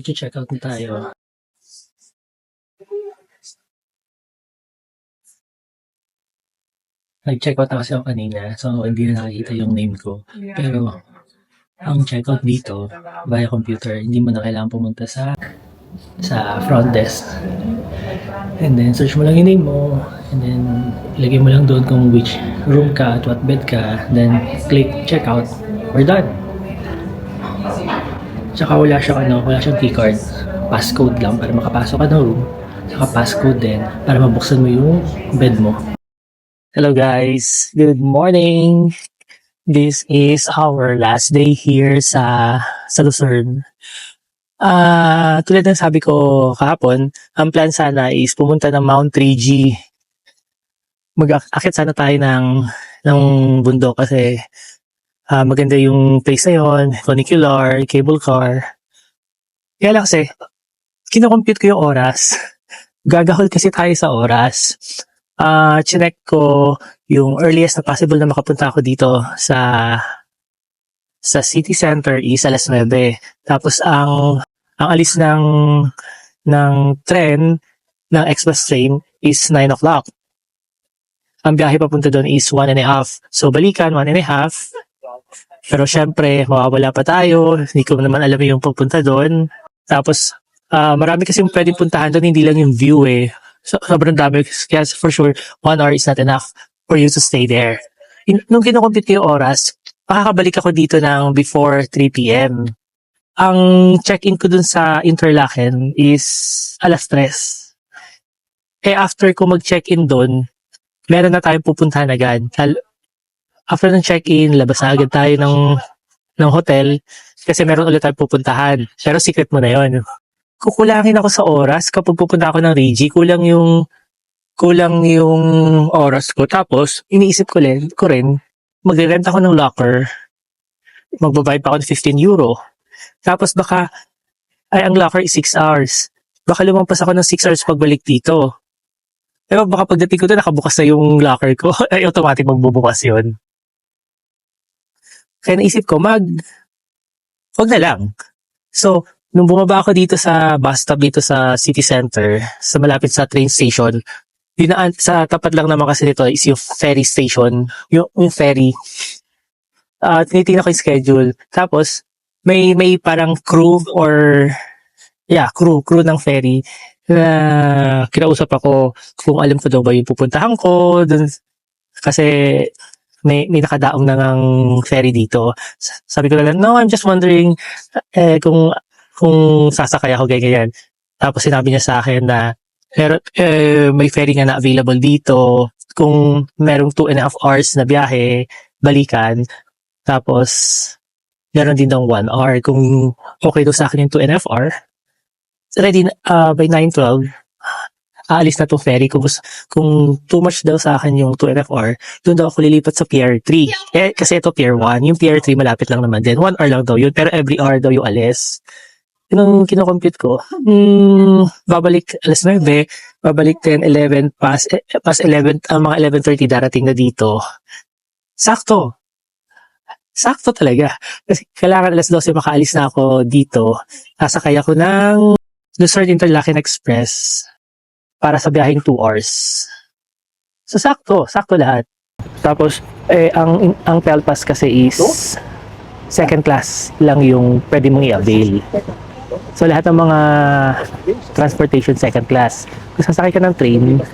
Nag-check out na tayo. Nag-check out na kasi ako kanina, so hindi na nakikita yung name ko. Pero ang checkout dito via computer, hindi mo na kailangan pumunta sa front desk. And then search mo lang yung name mo, and then ilagay mo lang doon kung which room ka at what bed ka, then click checkout. We're done. Tsaka wala siyang keycard. Passcode lang para makapasok ka ng room. Tsaka passcode din para mabuksan mo yung bed mo. Hello guys, good morning. This is our last day here sa Luzerne. Tulad ng sabi ko kahapon, ang plan sana is pumunta ng Mount 3G. Mag-akit sana tayo ng bundok kasi maganda yung place na yun, funicular, cable car. Kaya lang kasi, kinocompute ko yung oras. Gagahol kasi tayo sa oras. Chinek ko yung earliest na possible na makapunta ako dito sa city center is alas 9. Tapos ang alis ng tren, ng express train is 9 o'clock. Ang biyahe papunta doon is 1.5. So balikan, 1.5. Pero syempre, mawawala pa tayo. Hindi ko naman alam yung pupunta doon. Tapos, marami kasi yung pwedeng puntahan doon, hindi lang yung view eh. Sobrang dami. Kaya for sure, 1 hour is not enough for you to stay there. Nung kinocompute ko yung oras, makakabalik ako dito ng before 3 p.m. Ang check-in ko dun sa Interlaken is alas 3. Eh after ko mag-check-in dun, meron na tayong pupuntahan agad. After ng check-in, labas na agad tayo ng hotel kasi meron ulit tayong pupuntahan. Pero secret mo na yon. Kukulangin ako sa oras kapag pupunta ako ng Rigi. Kulang yung oras ko. Tapos, iniisip ko rin, magre-rent ako ng locker. Magbabayad pa ako ng €15. Tapos ang locker is 6 hours. Baka lumampas ako ng 6 hours pagbalik dito. Pero baka pagdating ko doon, nakabukas na yung locker ko. Ay, automatic magbubukas yun. Kaya naisip ko, wag na lang. So, nung bumaba ako dito sa bus stop dito sa city center, sa malapit sa train station, sa tapat lang naman kasi nito is yung ferry station, yung ferry. Tinitingnan ko yung schedule. Tapos, may parang crew ng ferry na kinausap ako kung alam ko daw ba yung pupuntahan ko dun, kasi may nakadaong na ng ferry dito. Sabi ko lang, no, I'm just wondering kung sasakay ako ganyan. Tapos sinabi niya sa akin na may ferry nga na available dito kung merong 2.5 hours na biyahe, balikan. Tapos meron din daw 1 hour. Kung okay daw sa akin yung 2.5 hour, ready by 9:12, aalis na tong ferry. Kung too much daw sa akin yung 2.5 hour, doon daw ako lilipat sa Pier 3. Kasi ito Pier 1, yung Pier 3 malapit lang naman din. 1 hour lang daw yun, pero every hour daw yung alis. Yung kinocompute ko, babalik alas 9, babalik 10, 11, past 11, mga 11:30 darating na dito. Sakto talaga. Kasi kailangan alas 12 makaalis na ako dito. Sasakay ako ng Luzerne Interlaken Express para sa biyaheng 2 hours. So sakto lahat. Tapos ang Telpass kasi is second class lang yung pwede mong i-avail. So lahat ng mga transportation second class. Kung sasakay ka ng train,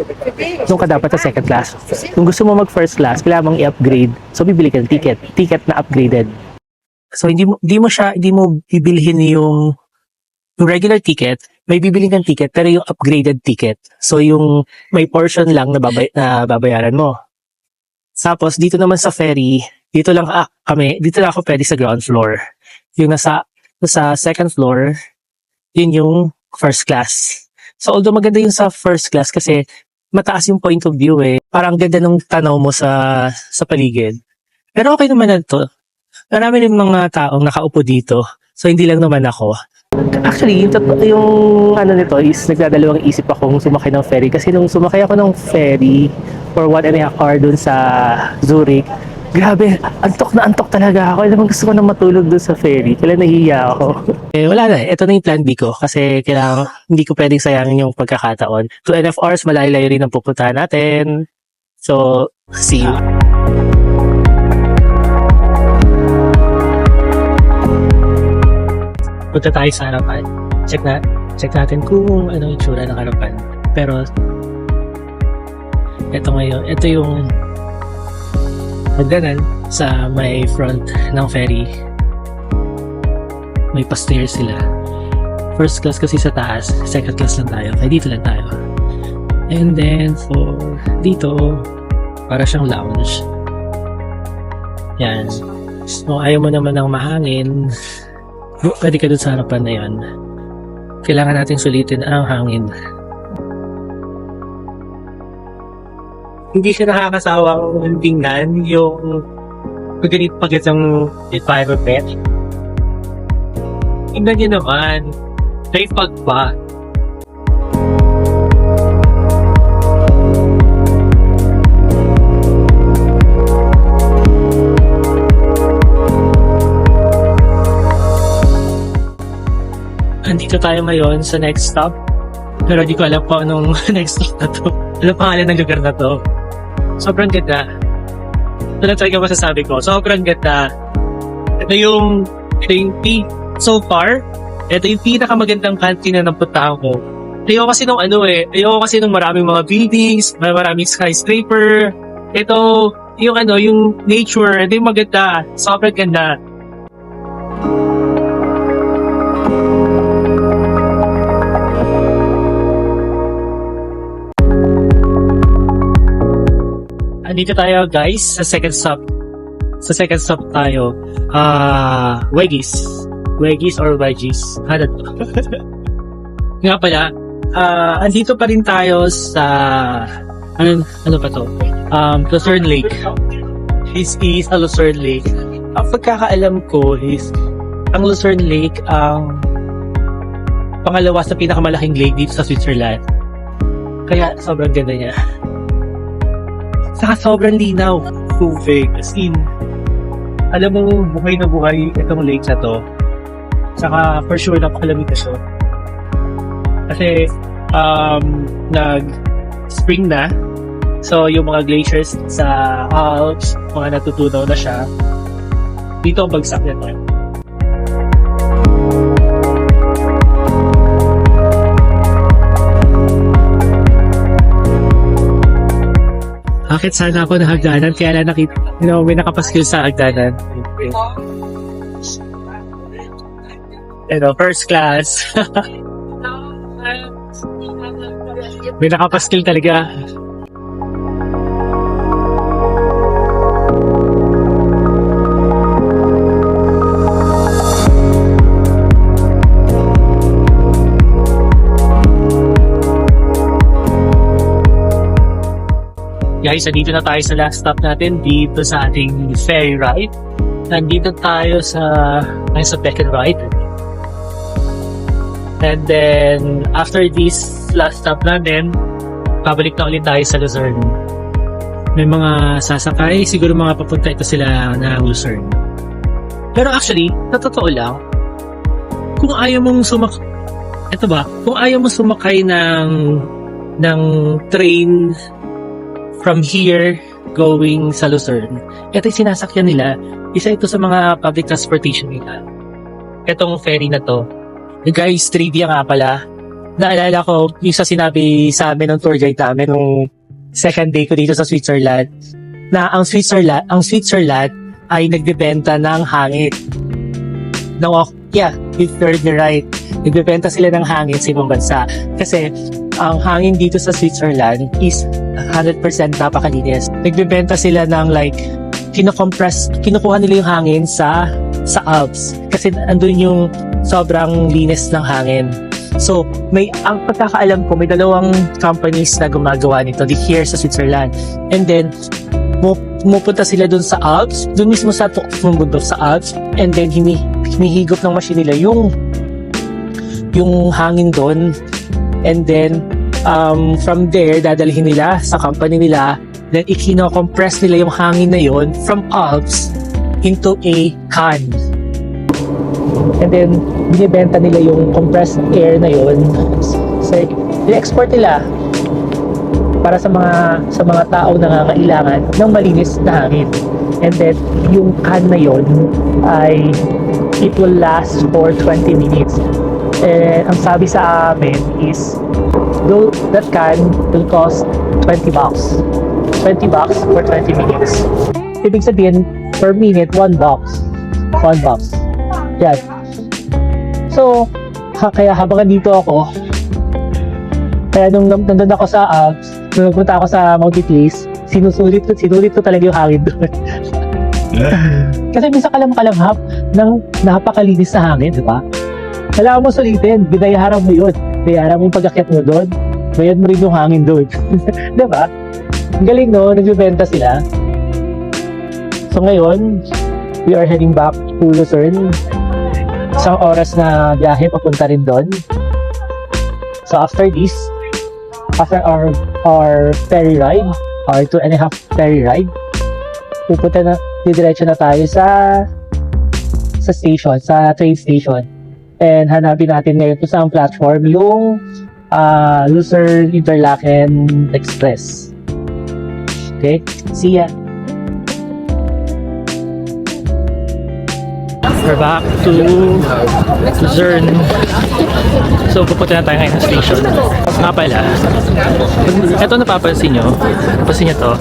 doon ka dapat sa second class. Kung gusto mo mag first class, kailangan mong i-upgrade. So bibili ka ng ticket na upgraded. So hindi mo bibilhin yung regular ticket, may bibiling kang ticket pero yung upgraded ticket. So yung may portion lang na babayaran mo. Tapos dito naman sa ferry, dito lang ako pwede sa ground floor. Yung nasa second floor, yun yung first class. So although maganda yung sa first class kasi mataas yung point of view eh. Parang ganda ng tanaw mo sa paligid. Pero okay naman na to. Marami rin mga taong nakaupo dito. So hindi lang naman ako. Actually, yung nito is nagdadalawang isip akong sumakay ng ferry. Kasi nung sumakay ako ng ferry for 1.5 hour dun sa Zurich, Grabe, antok talaga ako. Alam mo, gusto ko na matulog doon sa ferry. Kailan nahihiya ako. Wala na. Ito na yung plan B ko. Kasi kailangan, hindi ko pwedeng sayangin yung pagkakataon. 2.5 hours, malayo-layo rin ang pupuntahan natin. So, see you. Punta tayo sa harapan. Check natin kung ano yung tsura ng harapan. Pero, ito yung hagdanan sa may front ng ferry. May pa-stairs sila. First class kasi sa taas, second class lang tayo. Kaya dito lang tayo. And then, for dito, para siyang lounge. Yan. So, ayaw mo naman ng mahangin. Pwede ka dun sa harapan na yan. Kailangan natin sulitin ang hangin. Hindi siya nakakasawang tingnan yung pagkat ng environment. Tingnan niyo naman. May pagpa. Andito tayo ngayon sa next stop. Pero di ko alam kung anong next stop na to. Ano pangalan ng lugar na to? Sobrang ganda. Ito na talaga masasabi ko. Sobrang ganda. Ito yung so far, ito yung pinakamagandang country na napuntahan ko. Ayoko kasi nung maraming mga buildings, maraming skyscraper. Ito, yung nature, ito yung maganda. Sobrang ganda. Andito tayo guys sa second stop. Sa second stop tayo. Wegis or Wedgies. Ano to? Nga pala, andito pa rin tayo sa ano pa to? Luzerne Lake. This is a Luzerne Lake. Ang pagkakaalam ko is ang Luzerne Lake ang pangalawa sa pinakamalaking lake dito sa Switzerland. Kaya sobrang ganda niya. Saka sobrang linaw. Tubig. As in, alam mo, buhay na buhay itong lake na to. Saka for sure, napakalamig na siya. Kasi, nag-spring na. So, yung mga glaciers sa Alps, mga natutunaw na siya. Dito ang bagsak nito. Bakit sana ako na hagdanan? Kaya na may nakapaskil sa hagdanan. First class. May nakapaskil talaga. Guys, nandito na tayo sa last stop natin dito sa ating ferry ride. Nandito tayo sa second ride. And then, after this last stop natin, pabalik na ulit tayo sa Luzerne. May mga sasakay, siguro mga papunta ito sila na Luzerne. Pero actually, sa totoo lang, kung ayaw mong sumakay ng train from here going sa Luzerne, ito yung sinasakyan nila. Isa ito sa mga public transportation nila. Itong ferry na to. Guys, trivia nga pala. Naalala ko yung sa sinabi sa amin ng tour guide namin nung second day ko dito sa Switzerland, na ang Switzerland ay nagbebenta ng hangin. You heard me right. Nagbebenta sila ng hangin sa ibang bansa. Kasi ang hangin dito sa Switzerland is 100% napakalinis. Nagbebenta sila ng kinukuha nila yung hangin sa Alps. Kasi andun yung sobrang linis ng hangin. So, ang pagkakaalam ko, may dalawang companies na gumagawa nito here sa Switzerland. And then, pumupunta sila dun sa Alps, dun mismo sa tuktok bundok sa Alps, and then hinihigop ng machine nila yung hangin dun, and then From there, dadalhin nila sa company nila. Then, ikino-compress nila yung hangin na yon from Alps into a can. And then, binibenta nila yung compressed air na yon. So, i-export nila para sa mga tao na nangangailangan ng malinis na hangin. And then, yung can na yon ay it will last for 20 minutes. And ang sabi sa amin is, though that can will cost $20. $20 for 20 minutes. Ibig sabihin, per minute, $1. $1. Yan. So, kaya habang dito ako, kaya nung nandun ako sa Alps, nung nagpunta ako sa Mountain Place, sinusulit ko talaga yung hangin doon. Kasi minsan kalanghap ng napakalinis na hangin, di ba? Kailangan mo sulitin, binayaran mo yun. Binayaran mo yung pag-akyat mo doon, bayad mo rin yung hangin doon. Di ba? Ang galing no, nagbibenta sila. So ngayon, we are heading back to Luzerne. Isang oras na biyahe papunta rin doon. So after this, after our ferry ride, our 2.5 ferry ride, didiretso na tayo sa station, sa train station. And hanapin natin ngayon kung saan platform yung Luzerne Interlaken Express. Okay, see ya. We're back to Luzerne. So, pupunta na tayo ngayon sa station. Nga pala, ito napapansin nyo to,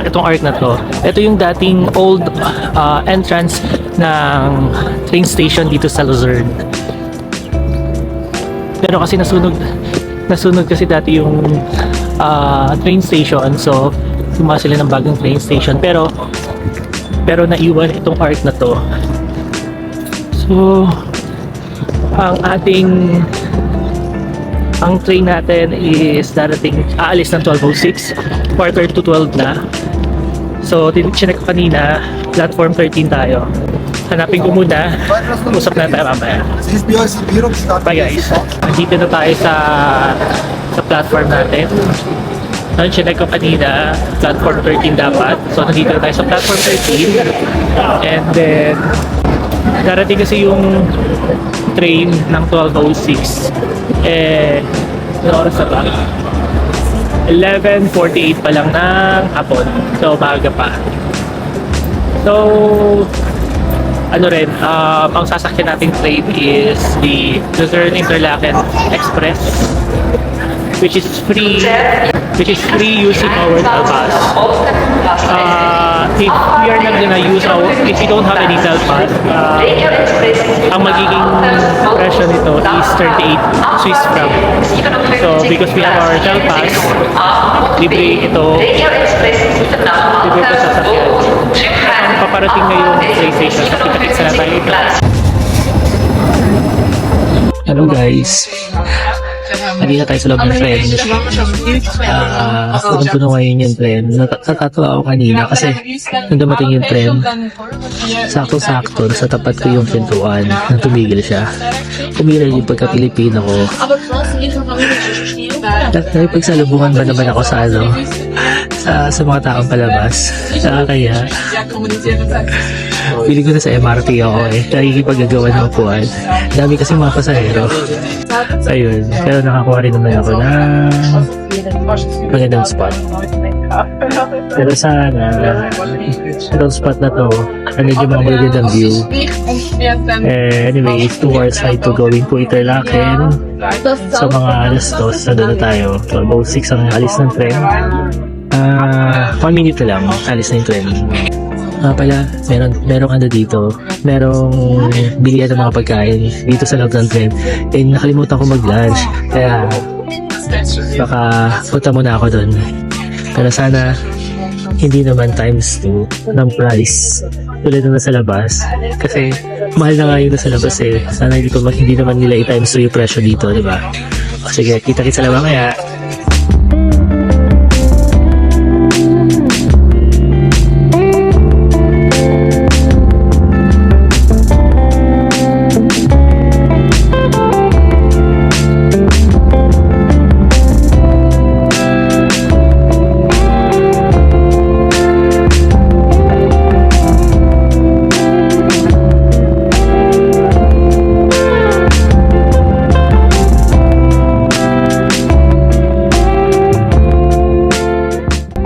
itong arc na to, ito yung dating old entrance ng train station dito sa Luzerne. Pero kasi nasunog kasi dati yung train station, so gumawa sila ng bagong train station, pero naiwan itong arc na to. So ang train natin is aalis ng 12:06, quarter to 12 na. So chinek ko kanina, platform 13 tayo. Hanapin ko muna, usap na tayo mamaya. Bye guys, nandito na tayo sa platform natin. So, chinek ko kanina, platform 13 dapat. So, nandito na tayo sa platform 13. And then, darating kasi yung train ng 12:06. Ano oras na ba? 11:48 pa lang ng hapon. So, maaga pa. So, ang sasakyan nating train is the Luzerne Interlaken Express, which is free using our bus. If we are not gonna use if we don't have any pass, ang magiging presyo nito is 38 Swiss franc. So because we have our pass, libre ito sa sasakyan. Ang paparating na yung train station, so kita-kits na tayo ito. Hello guys, nandito tayo sa loob ng tren. Puno ngayon yung tren. Natatawa ako kanina kasi nung dumating yung tren, sakto-sakto sa tapat ko yung pintuan nang tumigil siya. Umiral yung pagka-Pilipino ko. Nakipagsalubungan ba naman ako sa mga taong palabas? Kaya pili ko na sa MRT ako nakikipagagawa ng upuan. Dami kasi mga pasahero. Ayun, pero nakakuha rin naman ako ng magandang spot. Pero sana itong spot na to, medyo mga magandang view. Anyway, 2 hours tayo to going to Interlaken. Sa mga alas 2, nandun na tayo. 12:06 ang alis ng tren. 1 minute na lang, alis na yung tren. Pala, merong dito, merong bilihan ng mga pagkain dito sa loob ng tren. Nakalimutan ko mag-lunch, kaya baka punta muna ako doon. Pero sana hindi naman times 2 ng price tulad na sa labas, kasi mahal na nga yung nasa labas Sana hindi naman nila i-times 2 yung presyo dito, di ba? Sige, kita-kits sa labas kaya.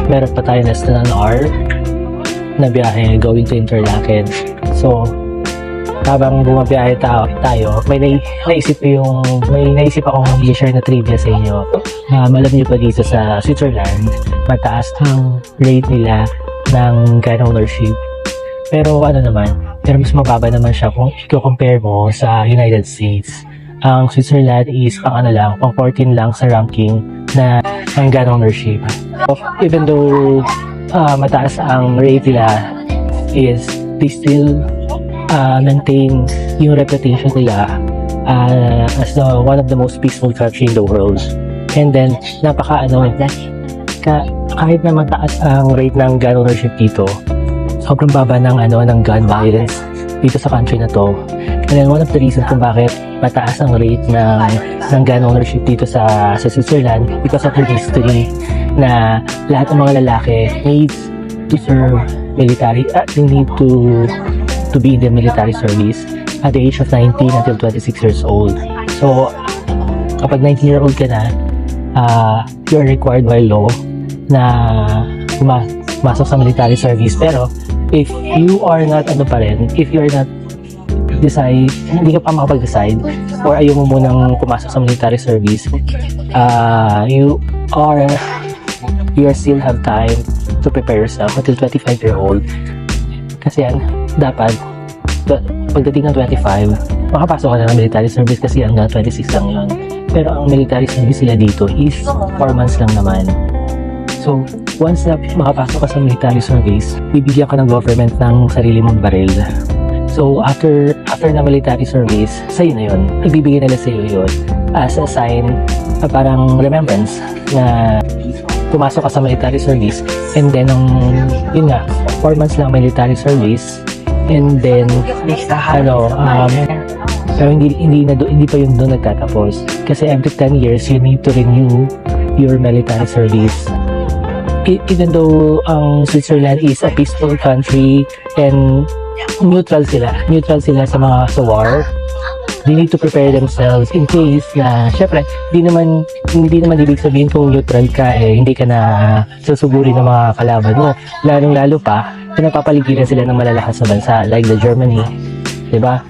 meron pa tayo less than an hour na biyahe going to Interlaken. So, habang bumabiyahe tayo, may naisip akong i-share na trivia sa inyo. Alam niyo ba dito sa Switzerland, mataas ang rate nila ng gun ownership. Pero pero mas mababa naman siya kung i-compare mo sa United States. Ang Switzerland is pang 14 lang sa ranking na ng gun ownership. Even though mataas ang rate nila, they still maintain yung reputation nila as one of the most peaceful country in the world. And then, kahit na mataas ang rate ng gun ownership dito, sobrang baba ng gun violence dito sa country na to. And then, one of the reasons kung bakit mataas ang rate ng gun ownership dito sa Switzerland, because of their history, na lahat ng mga lalaki needs to serve military, they need to be in the military service at the age of 19 until 26 years old. So, kapag 19-year-old ka na, you are required by law na pumasok sa military service. Pero, if you are not decide, hindi ka pa makapag-decide or ayaw mo munang pumasok sa military service, you still have time to prepare yourself until 25-year-old. Kasi dapat pagdating ng 25, makapasok ka na ng military service kasi hanggang 26 lang yun. Pero ang military service nila dito is 4 months lang naman. So, once na makapasok ka sa military service, bibigyan ka ng government ng sarili mong baril. So, after na military service, sa'yo na yun. Ibibigay nila sa'yo yun as a sign, parang remembrance na pumasok ka sa military service. And then, yun nga, 4 months lang military service. And then, pero hindi pa yun doon nagtatapos. Kasi every 10 years, you need to renew your military service. Even though ang Switzerland is a peaceful country and neutral sila sa war, they need to prepare themselves in case na, syempre, hindi naman ibig sabihin kung neutral ka, hindi ka na susuguri ng mga kalaban mo. Lalong-lalo pa, pinapapaligiran sila ng malalakas na bansa, like the Germany. Diba?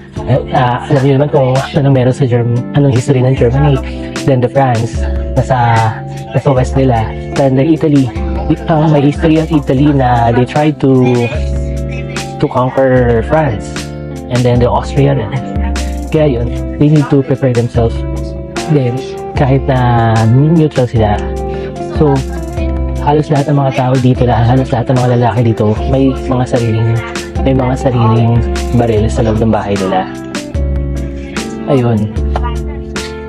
Alam niyo naman kung anong meron sa anong history ng Germany. Then the France, nasa west nila. Then the Italy, may history ng Italy na they tried to conquer France. And then the Austria rin. Kaya yun, they need to prepare themselves. Then, kahit na neutral sila. So, halos lahat ng mga tao dito, halos lahat ng mga lalaki dito, may mga sariling baril sa loob ng bahay nila. Ayun.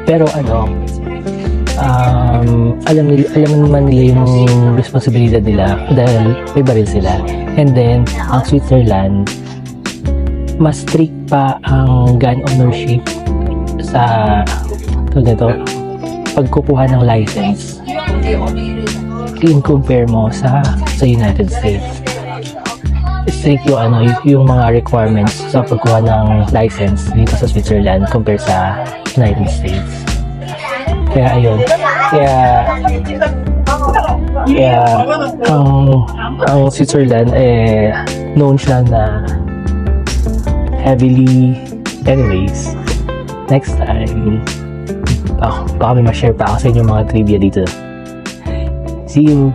Pero alam naman nila yung responsibilidad nila dahil may baril sila. And then, ang Switzerland, mas strict pa ang gun ownership sa pagkukuha ng license in compare mo sa United States. Strict yung mga requirements sa pagkuha ng license dito sa Switzerland compare sa United States. Kaya ayun. Kaya ang Switzerland known siya na heavily. Anyways, next time baka may ma-share pa ako sa inyo mga trivia dito. See you!